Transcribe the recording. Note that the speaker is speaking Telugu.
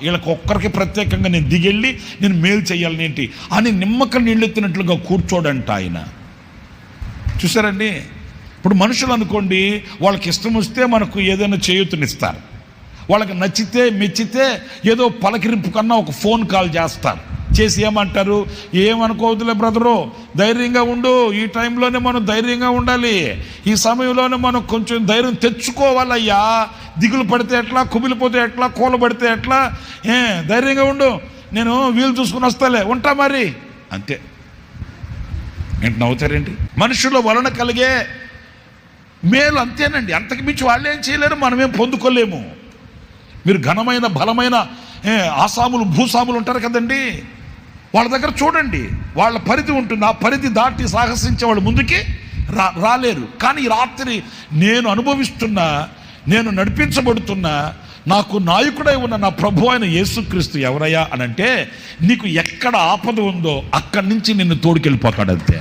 వీళ్ళకి ఒక్కరికి ప్రత్యేకంగా నేను దిగెళ్ళి నేను మేలు చేయాలని ఏంటి అని నిమ్మక నీళ్ళెత్తినట్లుగా కూర్చోడంట ఆయన. చూసారండి, ఇప్పుడు మనుషులు అనుకోండి, వాళ్ళకి ఇష్టం వస్తే మనకు ఏదైనా చేయూతనిస్తారు, వాళ్ళకి నచ్చితే మెచ్చితే ఏదో పలకరింపు కన్నా ఒక ఫోన్ కాల్ చేస్తారు, చేసి ఏమంటారు, ఏమనుకోవద్దులే బ్రదరు, ధైర్యంగా ఉండు, ఈ టైంలోనే మనం ధైర్యంగా ఉండాలి, ఈ సమయంలోనే మనం కొంచెం ధైర్యం తెచ్చుకోవాలయ్యా, దిగులు పడితే ఎట్లా, కుమిలిపోతే ఎట్లా, కూలబడితే ఎట్లా, ధైర్యంగా ఉండు, నేను వీలు చూసుకుని వస్తాలే, ఉంటా మరి, అంతే. ఏంటి నవ్వుతారేంటి? మనుషుల వలన కలిగే మేలు అంతేనండి, అంతకు మించి వాళ్ళు ఏం చేయలేరు, మనమేం పొందుకోలేము. మీరు ఘనమైన బలమైన ఆసాములు భూసాములు ఉంటారు కదండి, వాళ్ళ దగ్గర చూడండి, వాళ్ళ పరిధి ఉంటుంది, ఆ పరిధి దాటి సాహసించే వాళ్ళు ముందుకి రాలేరు. కానీ ఈ రాత్రి నేను అనుభవిస్తున్నా, నేను నడిపించబడుతున్నా, నాకు నాయకుడై ఉన్న నా ప్రభు అయిన యేసుక్రీస్తు ఎవరయ్యా అని అంటే, నీకు ఎక్కడ ఆపద ఉందో అక్కడి నుంచి నిన్ను తోడుకెళ్ళిపోతాడు అంతే.